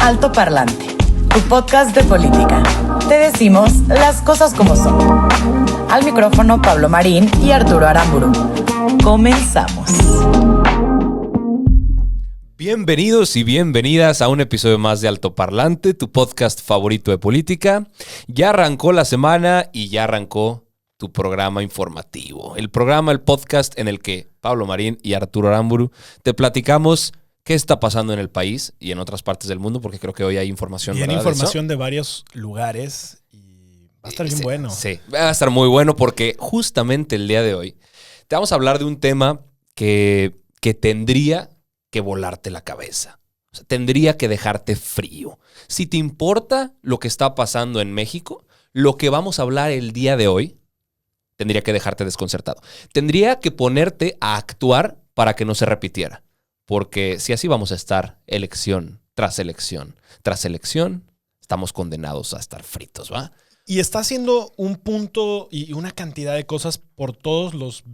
Alto Parlante, tu podcast de política. Te decimos las cosas como son. Al micrófono Pablo Marín y Arturo Aramburu. Comenzamos. Bienvenidos y bienvenidas a un episodio más de Alto Parlante, tu podcast favorito de política. Ya arrancó la semana y ya arrancó tu programa informativo. El podcast en el que Pablo Marín y Arturo Aramburu te platicamos qué está pasando en el país y en otras partes del mundo, porque creo que hoy hay información. Bien, información de varios lugares y va a estar bien bueno. Sí, va a estar muy bueno porque justamente el día de hoy te vamos a hablar de un tema que tendría que volarte la cabeza. O sea, tendría que dejarte frío. Si te importa lo que está pasando en México, lo que vamos a hablar el día de hoy tendría que dejarte desconcertado. Tendría que ponerte a actuar para que no se repitiera. Porque si así vamos a estar elección tras elección tras elección, estamos condenados a estar fritos, ¿va? Y está haciendo un punto y una cantidad de cosas por todos los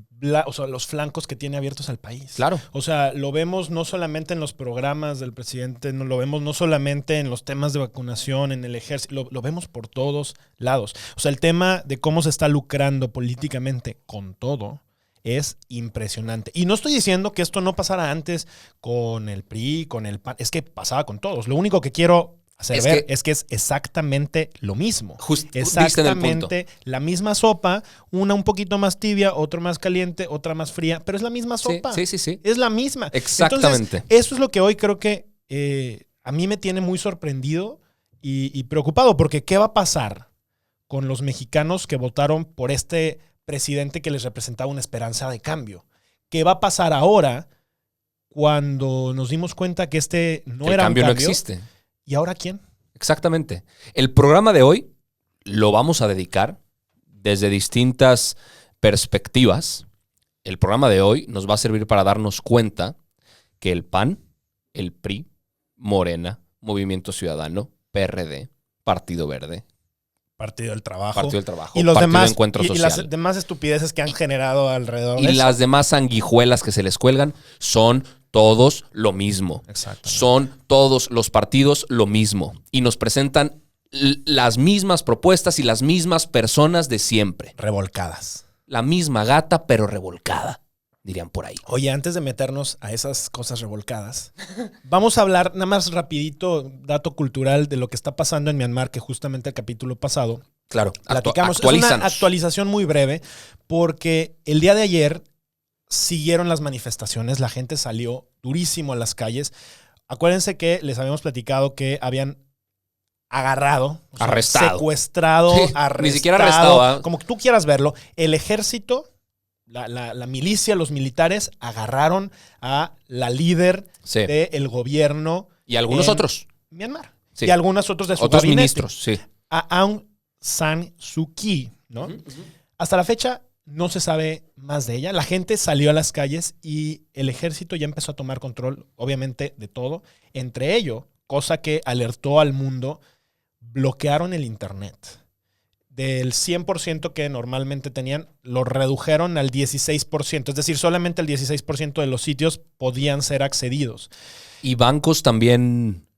flancos que tiene abiertos al país. Claro. O sea, lo vemos no solamente en los programas del presidente, no, lo vemos no solamente en los temas de vacunación, en el ejército, lo vemos por todos lados. O sea, el tema de cómo se está lucrando políticamente con todo es impresionante. Y no estoy diciendo que esto no pasara antes con el PRI, con el PAN. Es que pasaba con todos. Lo único que quiero hacer ver es que es exactamente lo mismo. Exactamente la misma sopa, una un poquito más tibia, otra más caliente, otra más fría, pero es la misma sopa. Sí. Es la misma. Exactamente. Entonces, eso es lo que hoy creo que a mí me tiene muy sorprendido y preocupado, porque ¿qué va a pasar con los mexicanos que votaron por este presidente que les representaba una esperanza de cambio? ¿Qué va a pasar ahora cuando nos dimos cuenta que este no era un cambio? El cambio no existe. ¿Y ahora quién? Exactamente. El programa de hoy lo vamos a dedicar desde distintas perspectivas. El programa de hoy nos va a servir para darnos cuenta que el PAN, el PRI, Morena, Movimiento Ciudadano, PRD, Partido Verde, Partido del Trabajo y los demás Encuentro Social, y las demás estupideces que han generado alrededor de y eso. las demás sanguijuelas que se les cuelgan son todos lo mismo. Son todos los partidos lo mismo. Y nos presentan las mismas propuestas y las mismas personas de siempre. Revolcadas. La misma gata, pero revolcada, dirían por ahí. Oye, antes de meternos a esas cosas revolcadas, vamos a hablar nada más rapidito, dato cultural de lo que está pasando en Myanmar, que justamente el capítulo pasado claro, platicamos. Es una actualización muy breve, porque el día de ayer siguieron las manifestaciones, la gente salió durísimo a las calles. Acuérdense que les habíamos platicado que habían agarrado, arrestado, secuestrado, sí, arrestado, ni siquiera arrestado, como tú quieras verlo. El ejército, la milicia, los militares agarraron a la líder del gobierno y algunos otros Myanmar, y algunos otros de su gabinete, ministros, a Aung San Suu Kyi, ¿no? Hasta la fecha no se sabe más de ella. La gente salió a las calles y el ejército ya empezó a tomar control, obviamente, de todo. Entre ello, cosa que alertó al mundo, bloquearon el internet. Del 100% que normalmente tenían, lo redujeron al 16%. Es decir, solamente el 16% de los sitios podían ser accedidos. Y bancos también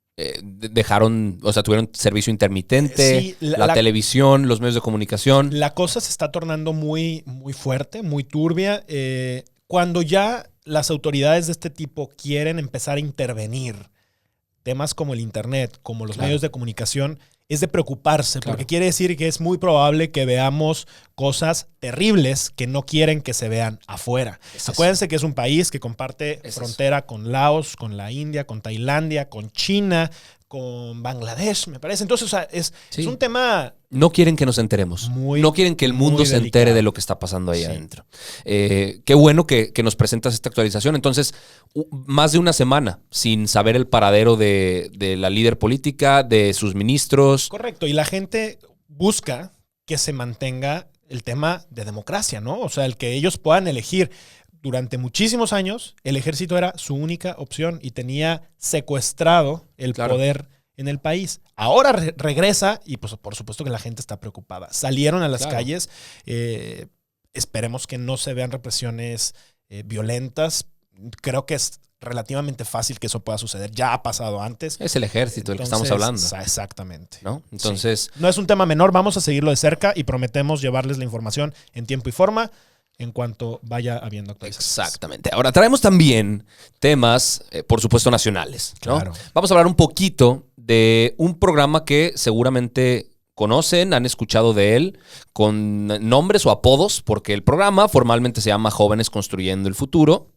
dejaron, o sea, tuvieron servicio intermitente, sí, la televisión, los medios de comunicación. La cosa se está tornando muy, muy fuerte, muy turbia. Cuando ya las autoridades de este tipo quieren empezar a intervenir temas como el internet, como los medios de comunicación, es de preocuparse, porque quiere decir que es muy probable que veamos cosas terribles que no quieren que se vean afuera. Acuérdense que es un país que comparte frontera con Laos, con la India, con Tailandia, con China, con Bangladesh, me parece. Entonces, o sea, es un tema... No quieren que nos enteremos. No quieren que el mundo se entere de lo que está pasando ahí adentro. Qué bueno que nos presentas esta actualización. Entonces, más de una semana sin saber el paradero de la líder política, de sus ministros. Correcto. Y la gente busca que se mantenga el tema de democracia, ¿no? O sea, el que ellos puedan elegir. Durante muchísimos años, el ejército era su única opción y tenía secuestrado el poder en el país. Ahora regresa y pues por supuesto que la gente está preocupada. Salieron a las calles. Esperemos que no se vean represiones violentas. creo que es relativamente fácil que eso pueda suceder. Ya ha pasado antes. Es el ejército del que estamos hablando. Exactamente. ¿No? Entonces, sí. No es un tema menor, vamos a seguirlo de cerca y prometemos llevarles la información en tiempo y forma en cuanto vaya habiendo actualizaciones. Exactamente. Ahora, traemos también temas, por supuesto, nacionales, ¿no? Claro. Vamos a hablar un poquito de un programa que seguramente conocen, han escuchado de él, con nombres o apodos, porque el programa formalmente se llama Jóvenes Construyendo el Futuro,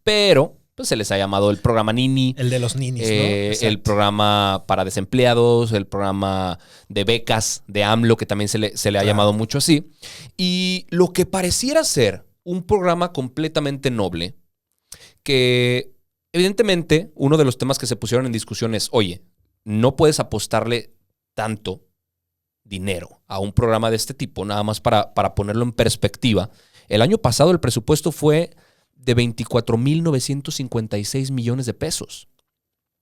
pero pues, se les ha llamado el programa Nini. El de los ninis, ¿no? El programa para desempleados, el programa de becas de AMLO, que también se le ha llamado mucho así. Y lo que pareciera ser un programa completamente noble, que evidentemente uno de los temas que se pusieron en discusión es, oye, no puedes apostarle tanto dinero a un programa de este tipo, nada más para ponerlo en perspectiva. El año pasado el presupuesto fue de 24,956 millones de pesos.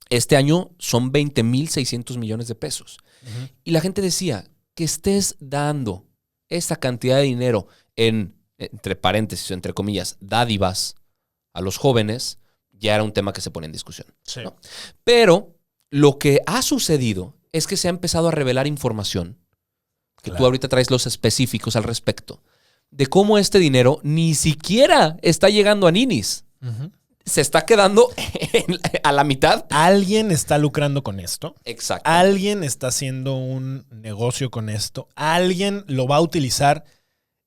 Este año son 20,600 millones de pesos. Uh-huh. Y la gente decía que estés dando esa cantidad de dinero en, entre paréntesis, entre comillas, dádivas a los jóvenes, ya era un tema que se pone en discusión. Sí. ¿No? Pero lo que ha sucedido es que se ha empezado a revelar información, que tú ahorita traes los específicos al respecto, de cómo este dinero ni siquiera está llegando a ninis. Uh-huh. Se está quedando a la mitad. Alguien está lucrando con esto. Exacto. Alguien está haciendo un negocio con esto. Alguien lo va a utilizar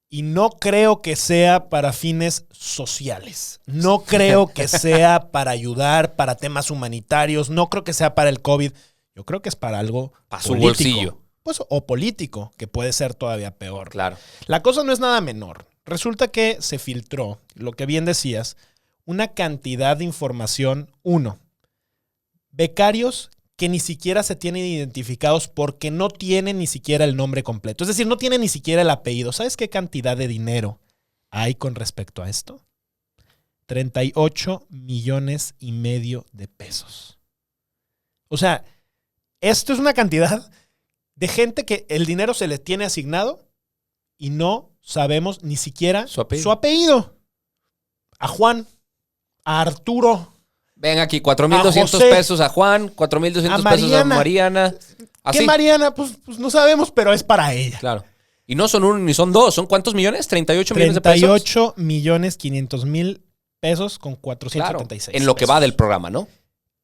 y no creo que sea para fines sociales. No creo que sea para ayudar, para temas humanitarios. No creo que sea para el COVID. Yo creo que es para algo para su político. Bolsillo. Pues, o político, que puede ser todavía peor. Claro. La cosa no es nada menor. Resulta que se filtró, lo que bien decías, una cantidad de información. Uno, becarios que ni siquiera se tienen identificados porque no tienen ni siquiera el nombre completo. Es decir, no tienen ni siquiera el apellido. ¿Sabes qué cantidad de dinero hay con respecto a esto? 38,5 millones de pesos. O sea, esto es una cantidad de gente que el dinero se les tiene asignado y no sabemos ni siquiera su apellido. A Juan, a Arturo. Ven aquí, 4,200 pesos a Juan, 4,200 pesos a Mariana. Así. ¿Qué Mariana? Pues no sabemos, pero es para ella. Claro. Y no son uno ni son dos, ¿son cuántos millones? 38 millones de pesos. 38,500,000 pesos con 476. Claro, en lo que va del programa, ¿no?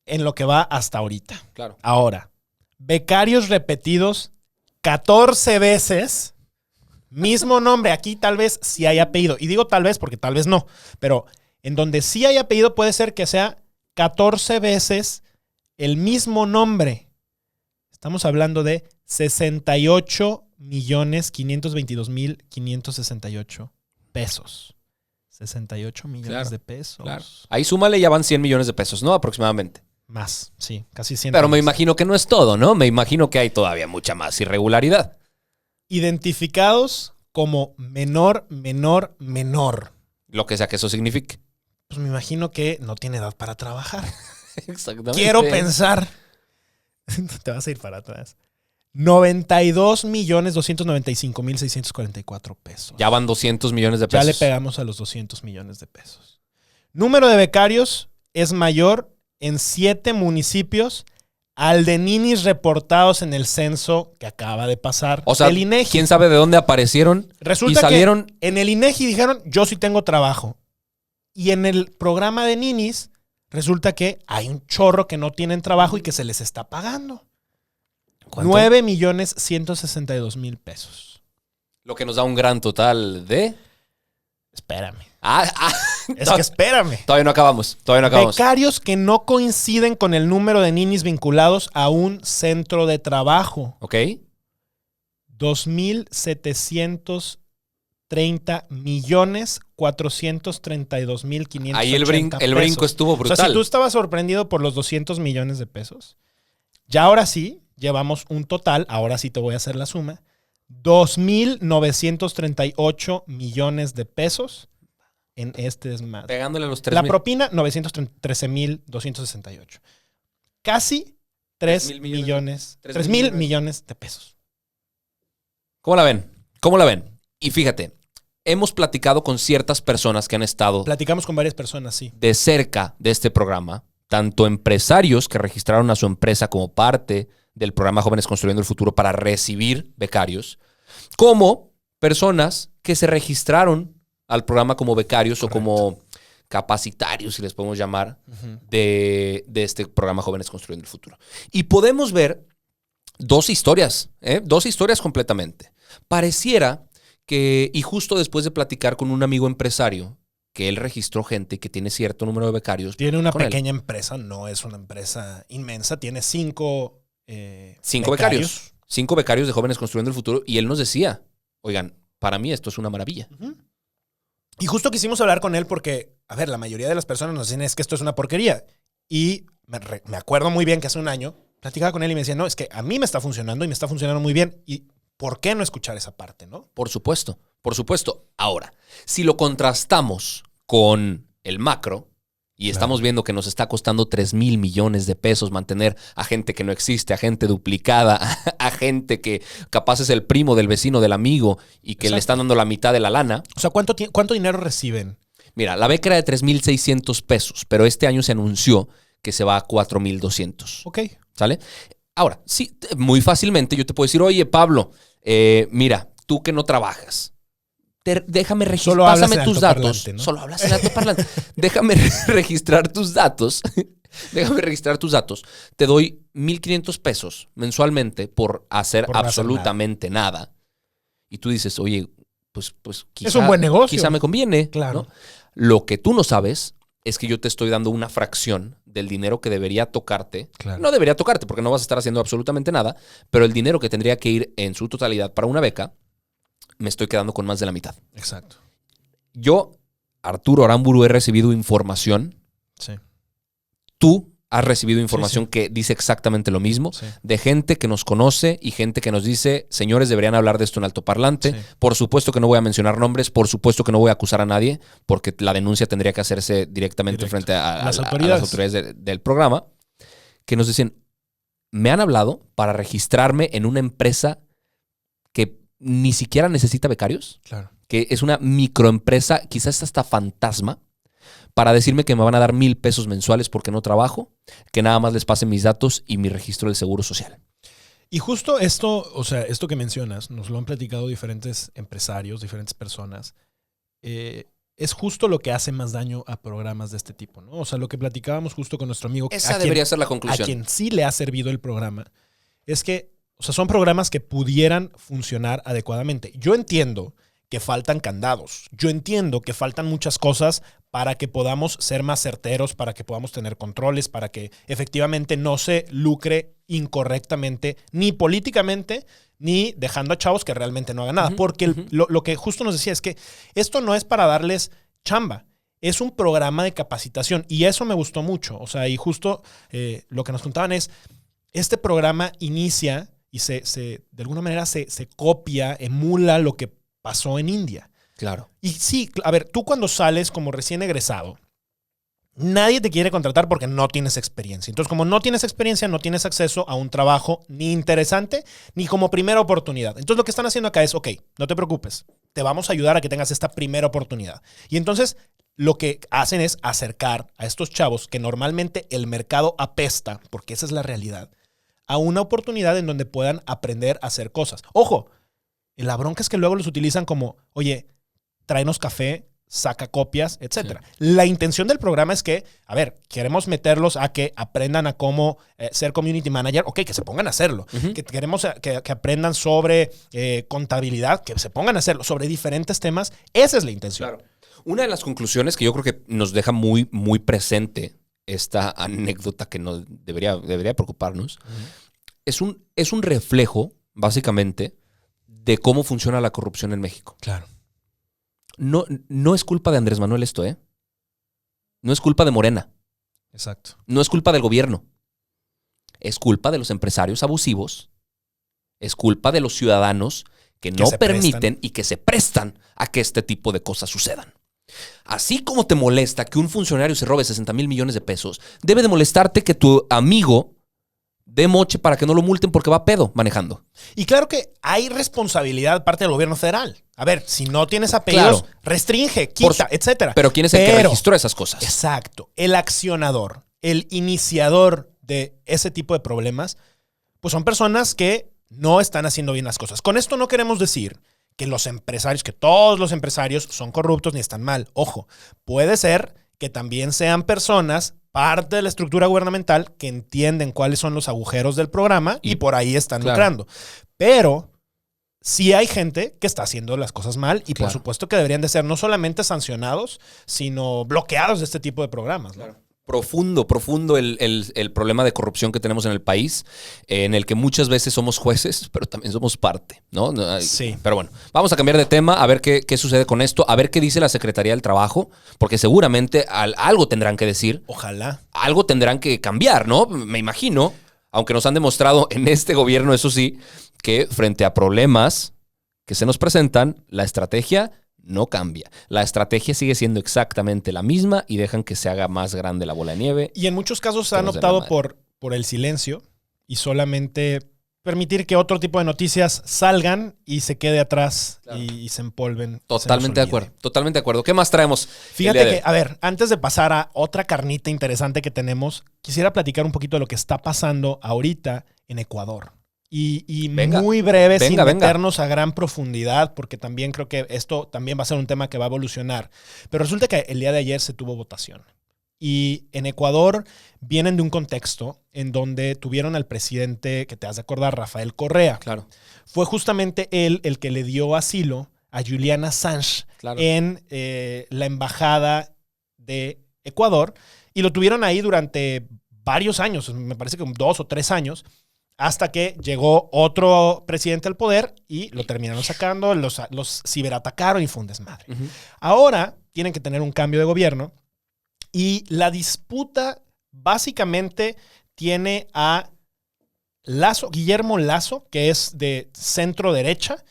En lo que va hasta ahorita. Claro. Ahora, becarios repetidos 14 veces, mismo nombre. Aquí tal vez sí hay apellido. Y digo tal vez porque tal vez no. Pero en donde sí hay apellido puede ser que sea 14 veces el mismo nombre. Estamos hablando de 68,522,568 pesos. 68 millones de pesos. Claro. Ahí súmale, ya van 100 millones de pesos, ¿no? Aproximadamente. Más, sí, casi 100. Pero me imagino que no es todo, ¿no? Me imagino que hay todavía mucha más irregularidad. Identificados como menor. Lo que sea que eso signifique. Pues me imagino que no tiene edad para trabajar. Exactamente. Quiero pensar. Te vas a ir para atrás. 92,295,644 pesos. Ya van 200 millones de pesos. Ya le pegamos a los 200 millones de pesos. Número de becarios es mayor en 7 municipios al de ninis reportados en el censo que acaba de pasar. O sea, el INEGI. ¿Quién sabe de dónde aparecieron? Resulta y salieron... que en el INEGI dijeron, yo sí tengo trabajo. Y en el programa de ninis, resulta que hay un chorro que no tienen trabajo y que se les está pagando. 9,162,000 pesos. Lo que nos da un gran total de... Espérame. Es que espérame. Todavía no acabamos. Becarios que no coinciden con el número de ninis vinculados a un centro de trabajo. Ok. 2,730,432,580 Ahí el brinco estuvo brutal. O sea, si tú estabas sorprendido por los 200 millones de pesos, ya ahora sí, llevamos un total, ahora sí te voy a hacer la suma, 2,938 millones de pesos en este desmadre. Pegándole a los 3,000. La propina, 913,268. Casi 3 millones. 3,000 millones de pesos. ¿Cómo la ven? Y fíjate, hemos platicado con ciertas personas que han estado Platicamos con varias personas, sí. de cerca de este programa, tanto empresarios que registraron a su empresa como parte del programa Jóvenes Construyendo el Futuro para recibir becarios, como personas que se registraron al programa como becarios o como capacitarios, si les podemos llamar, de este programa Jóvenes Construyendo el Futuro. Y podemos ver dos historias completamente. Pareciera que, y justo después de platicar con un amigo empresario, que él registró gente y que tiene cierto número de becarios. Tiene una con pequeña empresa, no es una empresa inmensa, tiene cinco becarios. 5 becarios de Jóvenes Construyendo el Futuro. Y él nos decía, oigan, para mí esto es una maravilla. Y justo quisimos hablar con él porque, a ver, la mayoría de las personas nos dicen es que esto es una porquería. Y me acuerdo muy bien que hace un año platicaba con él y me decía, no, es que a mí me está funcionando y me está funcionando muy bien. ¿Y por qué no escuchar esa parte, no? Por supuesto, por supuesto. Ahora, si lo contrastamos con el macro y estamos viendo que nos está costando 3,000 millones de pesos mantener a gente que no existe, a gente duplicada, a gente que capaz es el primo del vecino del amigo y que le están dando la mitad de la lana. O sea, ¿cuánto dinero reciben? Mira, la beca era de 3,600 pesos, pero este año se anunció que se va a 4,200. Ok. ¿Sale? Ahora, sí, muy fácilmente yo te puedo decir, oye, Pablo, mira, tú que no trabajas, déjame registrar, pásame tus datos. ¿No? Solo hablas en altoparlante. Déjame registrar tus datos. Déjame registrar tus datos. Te doy 1,500 pesos mensualmente por hacer absolutamente nada. Y tú dices, oye, pues quizá, es un buen negocio. Quizá me conviene. Claro. ¿No? Lo que tú no sabes es que yo te estoy dando una fracción del dinero que debería tocarte. Claro. No debería tocarte porque no vas a estar haciendo absolutamente nada, pero el dinero que tendría que ir en su totalidad para una beca, me estoy quedando con más de la mitad. Exacto. Yo, Arturo Aramburu, he recibido información. Sí. Tú has recibido información que dice exactamente lo mismo, de gente que nos conoce y gente que nos dice, señores, deberían hablar de esto en altoparlante. Sí. Por supuesto que no voy a mencionar nombres, por supuesto que no voy a acusar a nadie, porque la denuncia tendría que hacerse directamente frente a las autoridades del programa, que nos dicen, me han hablado para registrarme en una empresa que ni siquiera necesita becarios, claro, que es una microempresa, quizás hasta fantasma, para decirme que me van a dar 1,000 pesos mensuales porque no trabajo, que nada más les pasen mis datos y mi registro del Seguro Social. Y justo esto, o sea, esto que mencionas, nos lo han platicado diferentes empresarios, diferentes personas, es justo lo que hace más daño a programas de este tipo, ¿no? O sea, lo que platicábamos justo con nuestro amigo. Esa debería ser la conclusión. A quien sí le ha servido el programa, es que, o sea, son programas que pudieran funcionar adecuadamente. Yo entiendo que faltan candados. Yo entiendo que faltan muchas cosas para que podamos ser más certeros, para que podamos tener controles, para que efectivamente no se lucre incorrectamente, ni políticamente, ni dejando a chavos que realmente no hagan nada. Porque lo que justo nos decía es que esto no es para darles chamba, es un programa de capacitación. Y eso me gustó mucho. O sea, y justo lo que nos contaban es, este programa inicia y de alguna manera se copia, emula lo que pasó en India. Claro. Y sí, a ver, tú cuando sales como recién egresado, nadie te quiere contratar porque no tienes experiencia. Entonces, como no tienes experiencia, no tienes acceso a un trabajo ni interesante ni como primera oportunidad. Entonces, lo que están haciendo acá es, ok, no te preocupes, te vamos a ayudar a que tengas esta primera oportunidad. Y entonces, lo que hacen es acercar a estos chavos que normalmente el mercado apesta, porque esa es la realidad, a una oportunidad en donde puedan aprender a hacer cosas. Ojo, la bronca es que luego los utilizan como, oye, tráenos café, saca copias, etc. Sí. La intención del programa es que, a ver, queremos meterlos a que aprendan a cómo ser community manager. Ok, que se pongan a hacerlo. Que queremos que aprendan sobre contabilidad, que se pongan a hacerlo. Sobre diferentes temas. Esa es la intención. Claro. Una de las conclusiones que yo creo que nos deja muy, muy presente esta anécdota que nos debería preocuparnos, es un reflejo, básicamente, de cómo funciona la corrupción en México. Claro. No es culpa de Andrés Manuel esto, ¿eh? No es culpa de Morena. Exacto. No es culpa del gobierno. Es culpa de los empresarios abusivos. Es culpa de los ciudadanos que no permiten y que se prestan a que este tipo de cosas sucedan. Así como te molesta que un funcionario se robe 60,000 millones de pesos, debe de molestarte que tu amigo dé moche para que no lo multen porque va pedo manejando. Y claro que hay responsabilidad de parte del gobierno federal. A ver, si no tienes apellidos, Claro. restringe, quita, etcétera. Pero ¿quién es el que registró esas cosas? Exacto. El accionador, el iniciador de ese tipo de problemas, pues son personas que no están haciendo bien las cosas. Con esto no queremos decir que los empresarios, que todos los empresarios son corruptos ni están mal. Ojo, puede ser que también sean personas, parte de la estructura gubernamental, que entienden cuáles son los agujeros del programa y por ahí están lucrando. Pero sí hay gente que está haciendo las cosas mal y por supuesto que deberían de ser no solamente sancionados, sino bloqueados de este tipo de programas, ¿no? Profundo el problema de corrupción que tenemos en el país, en el que muchas veces somos jueces, pero también somos parte, ¿no? Sí. Pero bueno, vamos a cambiar de tema, a ver qué sucede con esto, a ver qué dice la Secretaría del Trabajo, porque seguramente algo tendrán que decir. Ojalá. Algo tendrán que cambiar, ¿no? Me imagino, aunque nos han demostrado en este gobierno, eso sí, que frente a problemas que se nos presentan, la estrategia no cambia. La estrategia sigue siendo exactamente la misma y dejan que se haga más grande la bola de nieve. Y en muchos casos han optado por el silencio y solamente permitir que otro tipo de noticias salgan y se quede atrás y se empolven. Totalmente de acuerdo, totalmente de acuerdo. ¿Qué más traemos? Fíjate que, a ver, antes de pasar a otra carnita interesante que tenemos, quisiera platicar un poquito de lo que está pasando ahorita en Ecuador. Y muy breve, sin meternos a gran profundidad, porque también creo que esto también va a ser un tema que va a evolucionar. Pero resulta que el día de ayer se tuvo votación. Y en Ecuador vienen de un contexto en donde tuvieron al presidente, que te has de acordar, Rafael Correa. Claro. Fue justamente él el que le dio asilo a Julian Assange en la embajada de Ecuador. Y lo tuvieron ahí durante varios años, me parece que 2 o 3 años, hasta que llegó otro presidente al poder y lo terminaron sacando, los ciberatacaron y fue un desmadre. Ahora tienen que tener un cambio de gobierno y la disputa básicamente tiene a Guillermo Lasso, que es de centro derecha,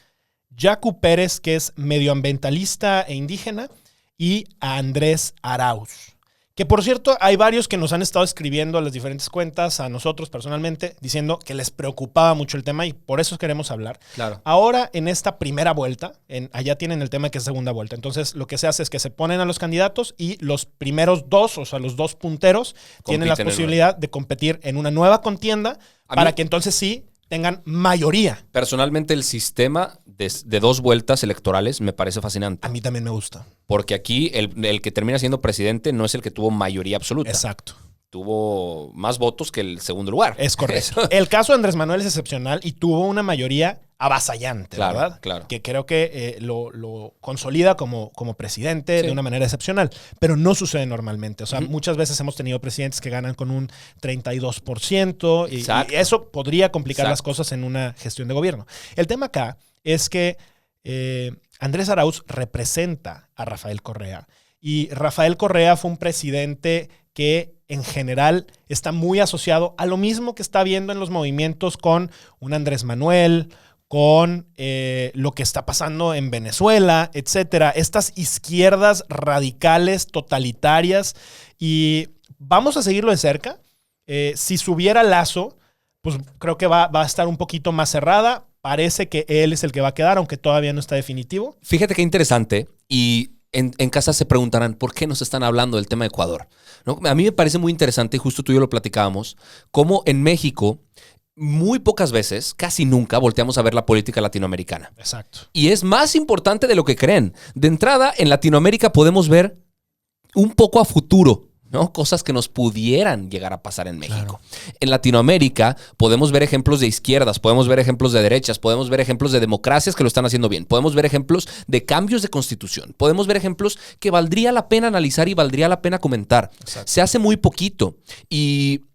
Yacu Pérez, que es medioambientalista e indígena, y a Andrés Arauz. Que por cierto, hay varios que nos han estado escribiendo a las diferentes cuentas, a nosotros personalmente, diciendo que les preocupaba mucho el tema y por eso queremos hablar. Claro. Ahora, en esta primera vuelta, allá tienen el tema que es segunda vuelta. Entonces, lo que se hace es que se ponen a los candidatos y los primeros 2, o sea, los 2 punteros, tienen la posibilidad de competir en una nueva contienda para que entonces sí tengan mayoría. Personalmente, el sistema de 2 vueltas electorales me parece fascinante. A mí también me gusta. Porque aquí el que termina siendo presidente no es el que tuvo mayoría absoluta. Exacto. Tuvo más votos que el segundo lugar. Es correcto. El caso de Andrés Manuel es excepcional y tuvo una mayoría avasallante, ¿verdad? Claro. Que creo que lo consolida como presidente de una manera excepcional. Pero no sucede normalmente. O sea, muchas veces hemos tenido presidentes que ganan con un 32% y eso podría complicar las cosas en una gestión de gobierno. El tema acá es que Andrés Arauz representa a Rafael Correa. Y Rafael Correa fue un presidente que en general está muy asociado a lo mismo que está viendo en los movimientos con un Andrés Manuel, con lo que está pasando en Venezuela, etcétera. Estas izquierdas radicales, totalitarias. Y vamos a seguirlo de cerca. Si subiera Lasso, pues creo que va a estar un poquito más cerrada. Parece que él es el que va a quedar, aunque todavía no está definitivo. Fíjate qué interesante. Y en casa se preguntarán, ¿por qué nos están hablando del tema de Ecuador? ¿No? A mí me parece muy interesante, y justo tú y yo lo platicábamos, cómo en México muy pocas veces, casi nunca, volteamos a ver la política latinoamericana. Exacto. Y es más importante de lo que creen. De entrada, en Latinoamérica podemos ver un poco a futuro, ¿no? Cosas que nos pudieran llegar a pasar en México. Claro. En Latinoamérica podemos ver ejemplos de izquierdas, podemos ver ejemplos de derechas, podemos ver ejemplos de democracias que lo están haciendo bien, podemos ver ejemplos de cambios de constitución, podemos ver ejemplos que valdría la pena analizar y valdría la pena comentar. Exacto. Se hace muy poquito y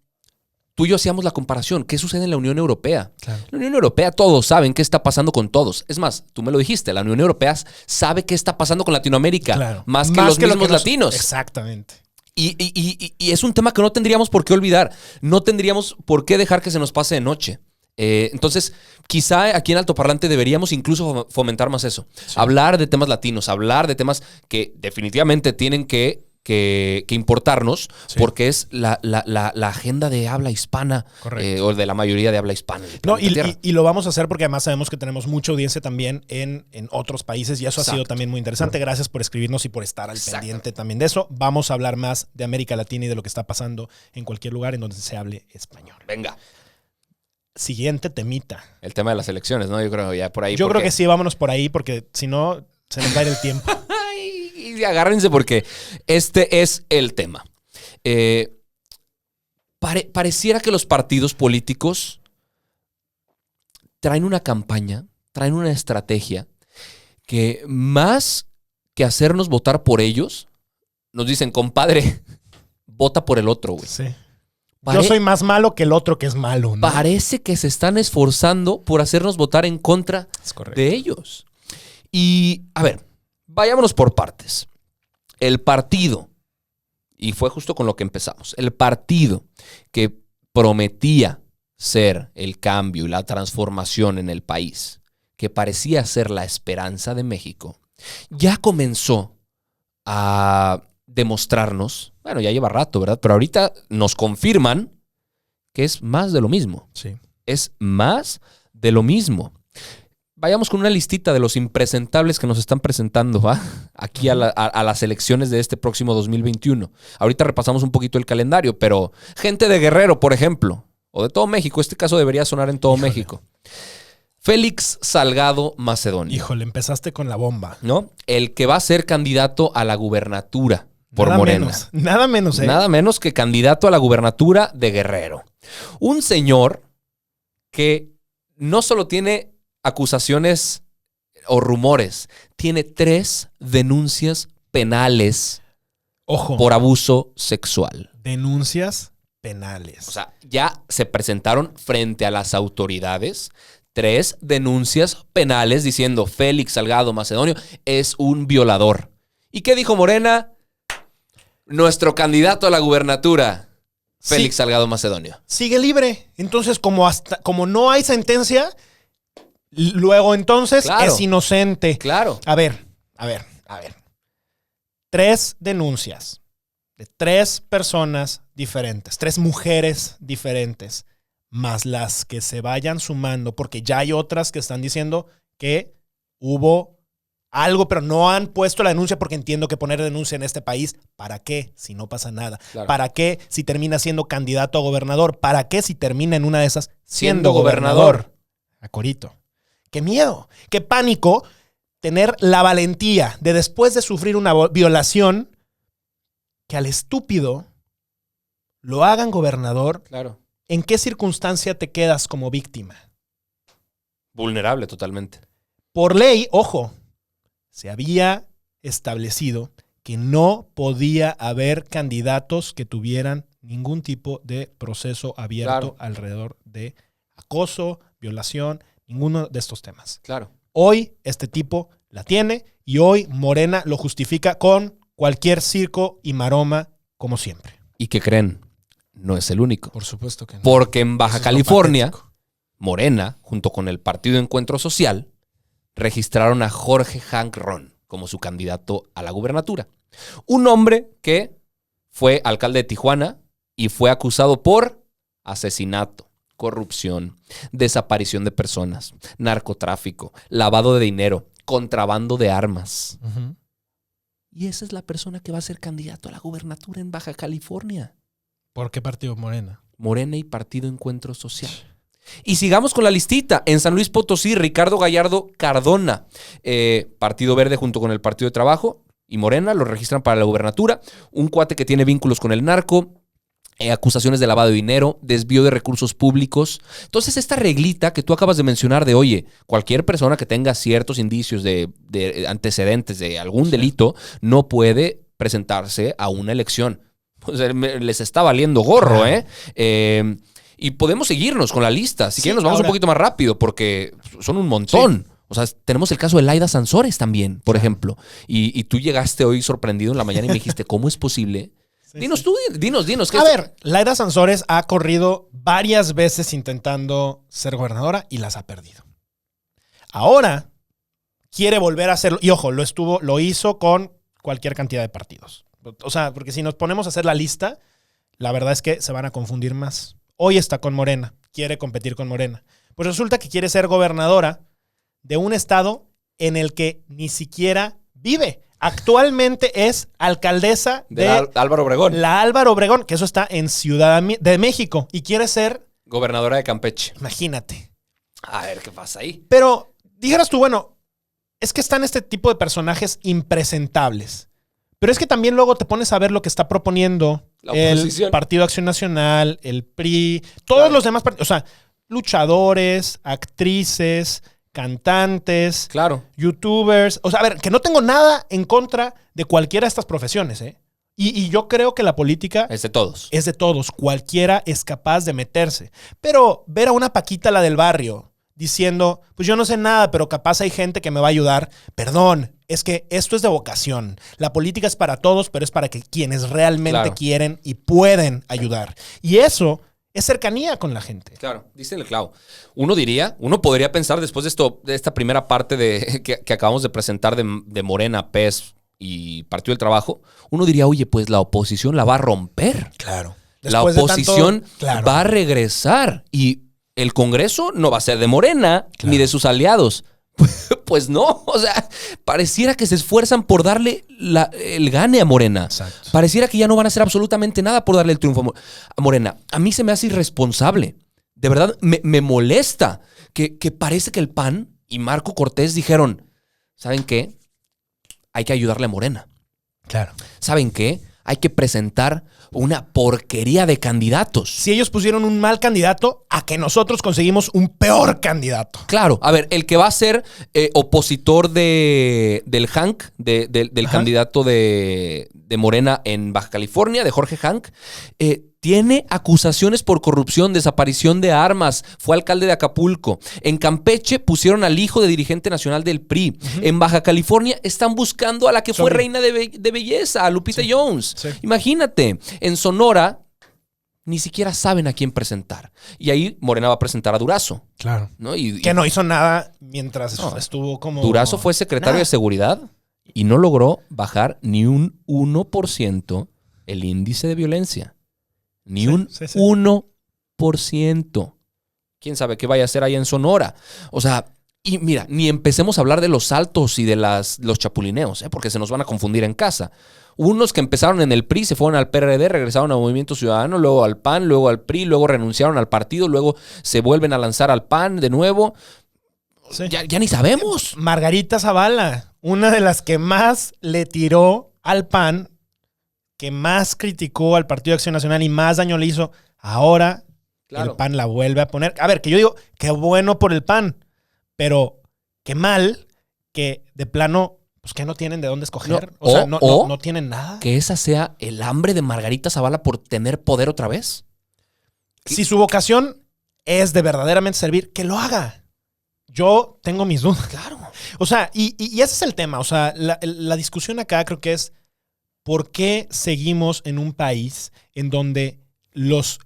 tú y yo hacíamos la comparación. ¿Qué sucede en la Unión Europea? Claro. La Unión Europea todos saben qué está pasando con todos. Es más, tú me lo dijiste, la Unión Europea sabe qué está pasando con Latinoamérica, claro, más que los mismos latinos. Exactamente. Y es un tema que no tendríamos por qué olvidar. No tendríamos por qué dejar que se nos pase de noche. Entonces, quizá aquí en Alto Parlante deberíamos incluso fomentar más eso. Sí. Hablar de temas latinos, hablar de temas que definitivamente tienen que que importarnos, Sí. porque es la agenda de habla hispana, Correcto. o de la mayoría de habla hispana. No, y lo vamos a hacer porque además sabemos que tenemos mucha audiencia también en otros países y eso ha sido Exacto. también muy interesante. Gracias por escribirnos y por estar al Exacto. pendiente también de eso. Vamos a hablar más de América Latina y de lo que está pasando en cualquier lugar en donde se hable español. Venga, Siguiente temita. el tema de las elecciones, ¿no? Yo creo ya por ahí. Yo creo porque- que sí, vámonos por ahí porque si no se nos va a ir el tiempo. Ay, y agárrense porque este es el tema. Pareciera que los partidos políticos traen una campaña, traen una estrategia que más que hacernos votar por ellos, nos dicen, compadre, vota por el otro, güey. Sí. Pare- Yo soy más malo que el otro que es malo, ¿no? Parece que se están esforzando por hacernos votar en contra Es correcto. de ellos. Y, a ver, vayámonos por partes. El partido, y fue justo con lo que empezamos, el partido que prometía ser el cambio y la transformación en el país, que parecía ser la esperanza de México, ya comenzó a demostrarnos, bueno, ya lleva rato, ¿verdad? Pero ahorita nos confirman que es más de lo mismo. Sí. Es más de lo mismo. Vayamos con una listita de los impresentables que nos están presentando, ¿va? Aquí a las elecciones de este próximo 2021. Ahorita repasamos un poquito el calendario, pero gente de Guerrero, por ejemplo, o de todo México, este caso debería sonar en todo Híjole. México. Félix Salgado Macedonio, Híjole, empezaste con la bomba. ¿no? El que va a ser candidato a la gubernatura por Nada Morena. menos, nada menos, ¿eh? Nada menos que candidato a la gubernatura de Guerrero. Un señor que no solo tiene acusaciones o rumores, tiene 3 denuncias penales Ojo, por abuso sexual. denuncias penales. O sea, ya se presentaron frente a las autoridades 3 denuncias penales diciendo Félix Salgado Macedonio es un violador. ¿Y qué dijo Morena? Nuestro candidato a la gubernatura, Félix Sí. Salgado Macedonio. Sigue libre. Entonces, como no hay sentencia, luego entonces Claro. es inocente. Claro. A ver. 3 denuncias de 3 personas diferentes, 3 mujeres diferentes, más las que se vayan sumando, porque ya hay otras que están diciendo que hubo algo, pero no han puesto la denuncia porque entiendo que poner denuncia en este país, ¿para qué si no pasa nada? Claro. ¿Para qué si termina siendo candidato a gobernador? ¿Para qué si termina en una de esas Siendo siendo gobernador? gobernador? A Corito. ¡Qué miedo! ¡Qué pánico! Tener la valentía de después de sufrir una violación, que al estúpido lo hagan gobernador. Claro. ¿En qué circunstancia te quedas como víctima? Vulnerable totalmente. Por ley, ojo, se había establecido que no podía haber candidatos que tuvieran ningún tipo de proceso abierto Claro. alrededor de acoso, violación, ninguno de estos temas. Claro. Hoy este tipo la tiene y hoy Morena lo justifica con cualquier circo y maroma como siempre. ¿Y qué creen? No es el único. Por supuesto que no. Porque en Baja Eso es lo California, patético. Morena, junto con el Partido Encuentro Social, registraron a Jorge Hank Ron como su candidato a la gubernatura. Un hombre que fue alcalde de Tijuana y fue acusado por asesinato, corrupción, desaparición de personas, narcotráfico, lavado de dinero, contrabando de armas. Ujú. Y esa es la persona que va a ser candidato a la gubernatura en Baja California. ¿Por qué partido Morena? Morena y Partido Encuentro Social. Y sigamos con la listita. En San Luis Potosí, Ricardo Gallardo Cardona, Partido Verde junto con el Partido de Trabajo y Morena, lo registran para la gubernatura. Un cuate que tiene vínculos con el narco, acusaciones de lavado de dinero, desvío de recursos públicos. Entonces, esta reglita que tú acabas de mencionar de, oye, cualquier persona que tenga ciertos indicios de antecedentes de algún delito no puede presentarse a una elección. Pues les está valiendo gorro, Claro. Y podemos seguirnos con la lista. Si Sí, quieren, nos vamos ahora- un poquito más rápido porque son un montón. O sea, tenemos el caso de Laida Sansores también, por ejemplo. Y tú llegaste hoy sorprendido en la mañana y me dijiste, ¿cómo es posible? Sí, Dinos sí. tú, dinos. ¿qué A es? ver, Laida Sansores ha corrido varias veces intentando ser gobernadora y las ha perdido. Ahora quiere volver a hacerlo. Y ojo, lo hizo con cualquier cantidad de partidos. O sea, porque si nos ponemos a hacer la lista, la verdad es que se van a confundir más. Hoy está con Morena, quiere competir con Morena. Pues resulta que quiere ser gobernadora de un estado en el que ni siquiera vive. Actualmente es alcaldesa de Álvaro Obregón. la Álvaro Obregón, que eso está en Ciudad de México, y quiere ser, Gobernadora de Campeche. imagínate. A ver qué pasa ahí. Pero dijeras tú, bueno, es que están este tipo de personajes impresentables. Pero es que también luego te pones a ver lo que está proponiendo La el oposición. Partido Acción Nacional, el PRI, todos los demás partidos. O sea, luchadores, actrices, cantantes, Claro. youtubers. O sea, a ver, que no tengo nada en contra de cualquiera de estas profesiones, ¿eh? Y yo creo que la política Es de todos. es de todos. Cualquiera es capaz de meterse. Pero ver a una Paquita, la del barrio, diciendo, pues yo no sé nada, pero capaz hay gente que me va a ayudar. Perdón, es que esto es de vocación. La política es para todos, pero es para que quienes realmente Claro. quieren y pueden ayudar. Y eso es cercanía con la gente. Claro, dice el clavo. Uno podría pensar después de esta primera parte que acabamos de presentar de Morena, PES y Partido del Trabajo, uno diría, oye, pues la oposición la va a romper. Claro. La oposición va a regresar y el Congreso no va a ser de Morena ni de sus aliados. Pues no, o sea, pareciera que se esfuerzan por darle el gane a Morena. Exacto. Pareciera que ya no van a hacer absolutamente nada por darle el triunfo a Morena. A mí se me hace irresponsable. De verdad, me molesta que parece que el PAN y Marco Cortés dijeron, ¿saben qué? Hay que ayudarle a Morena. Claro. ¿Saben qué? Hay que presentar una porquería de candidatos. Si ellos pusieron un mal candidato, a que nosotros conseguimos un peor candidato. Claro, a ver, el que va a ser opositor del Hank, del Ajá. candidato de Morena en Baja California, de Jorge Hank, tiene acusaciones por corrupción, desaparición de armas, fue alcalde de Acapulco. En Campeche pusieron al hijo de dirigente nacional del PRI. En Baja California están buscando a la que fue Sorry. reina de belleza, a Lupita Jones. Sí. Imagínate, en Sonora ni siquiera saben a quién presentar. Y ahí Morena va a presentar a Durazo, Claro. ¿no? Y Que no hizo nada mientras No. estuvo como... Durazo fue secretario Nada. de Seguridad y no logró bajar ni un 1% el índice de violencia. Ni Sí, un sí, sí. 1%. ¿Quién sabe qué vaya a hacer ahí en Sonora? O sea, y mira, ni empecemos a hablar de los saltos y de los chapulineos, porque se nos van a confundir en casa. Unos que empezaron en el PRI, se fueron al PRD, regresaron al Movimiento Ciudadano, luego al PAN, luego al PRI, luego renunciaron al partido, luego se vuelven a lanzar al PAN de nuevo. Sí. Ya ni sabemos. Margarita Zavala, una de las que más le tiró al PAN, que más criticó al Partido de Acción Nacional y más daño le hizo, ahora Claro. el PAN la vuelve a poner. A ver, que yo digo, qué bueno por el PAN, pero qué mal que de plano, pues que no tienen de dónde escoger. No, O sea, o- no tienen nada. Que esa sea el hambre de Margarita Zavala por tener poder otra vez. Si su vocación es de verdaderamente servir, que lo haga. Yo tengo mis dudas. Claro. O sea, y ese es el tema. O sea, la discusión acá creo que es ¿por qué seguimos en un país en donde los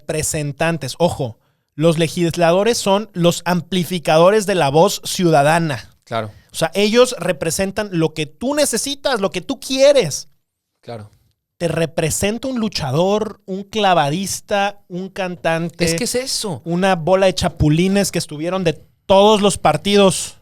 representantes, ojo, los legisladores son los amplificadores de la voz ciudadana? Claro, O sea, ellos representan lo que tú necesitas, lo que tú quieres. claro. Te representa un luchador, un clavadista, un cantante, Es que es eso. una bola de chapulines que estuvieron de todos los partidos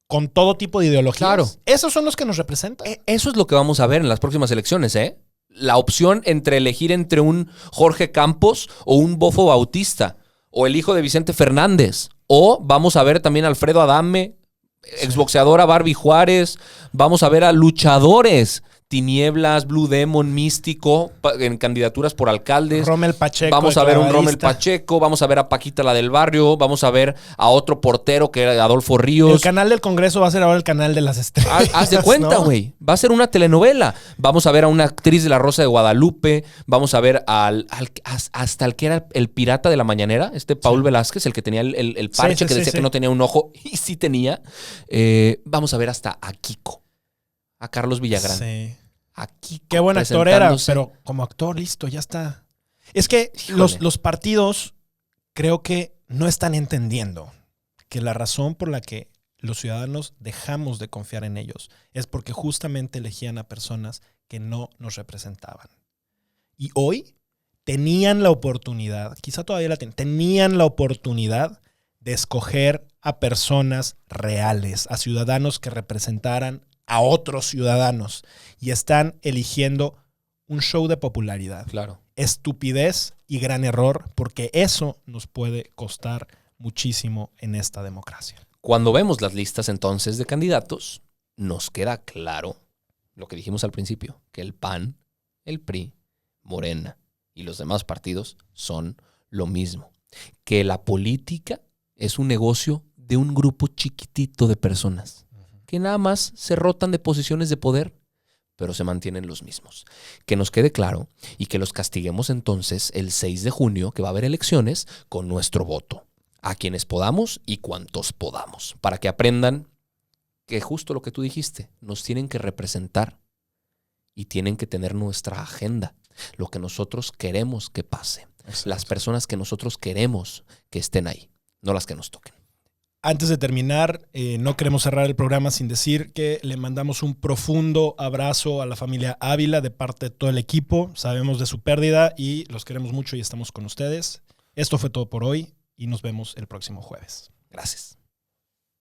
con todo tipo de ideologías. Claro. Esos son los que nos representan. Eso es lo que vamos a ver en las próximas elecciones, ¿eh? La opción entre elegir entre un Jorge Campos o un Bofo Bautista, o el hijo de Vicente Fernández, o vamos a ver también a Alfredo Adame, exboxeadora Barbie Juárez, vamos a ver a luchadores, Tinieblas, Blue Demon, Místico, en candidaturas por alcaldes. Rommel Pacheco. Vamos a el ver un Rommel clavadista. Pacheco, vamos a ver a Paquita la del barrio, vamos a ver a otro portero que era Adolfo Ríos. El canal del Congreso va a ser ahora el canal de las estrellas. Haz de cuenta, ¿no? güey. Va a ser una telenovela. Vamos a ver a una actriz de La Rosa de Guadalupe. Vamos a ver hasta el que era el pirata de la mañanera, Paul Velázquez, el que tenía el parche, Sí, que decía sí. que no tenía un ojo y sí tenía. Vamos a ver hasta a Kiko, a Carlos Villagrán. Sí. A Kiko. Qué buen actor era, presentándose. pero como actor, listo, ya está. Es que Híjole. los partidos creo que no están entendiendo que la razón por la que los ciudadanos dejamos de confiar en ellos es porque justamente elegían a personas que no nos representaban. Y hoy tenían la oportunidad, quizá todavía la tenían la oportunidad de escoger a personas reales, a ciudadanos que representaran a otros ciudadanos, y están eligiendo un show de popularidad. Claro. Estupidez y gran error, porque eso nos puede costar muchísimo en esta democracia. Cuando vemos las listas entonces de candidatos, nos queda claro lo que dijimos al principio, que el PAN, el PRI, Morena y los demás partidos son lo mismo. Que la política es un negocio de un grupo chiquitito de personas que nada más se rotan de posiciones de poder, pero se mantienen los mismos. Que nos quede claro y que los castiguemos entonces el 6 de junio, que va a haber elecciones, con nuestro voto. A quienes podamos y cuantos podamos. Para que aprendan que justo lo que tú dijiste, nos tienen que representar y tienen que tener nuestra agenda. Lo que nosotros queremos que pase. Exacto. Las personas que nosotros queremos que estén ahí, no las que nos toquen. Antes de terminar, no queremos cerrar el programa sin decir que le mandamos un profundo abrazo a la familia Ávila de parte de todo el equipo. Sabemos de su pérdida y los queremos mucho y estamos con ustedes. Esto fue todo por hoy y nos vemos el próximo jueves. Gracias.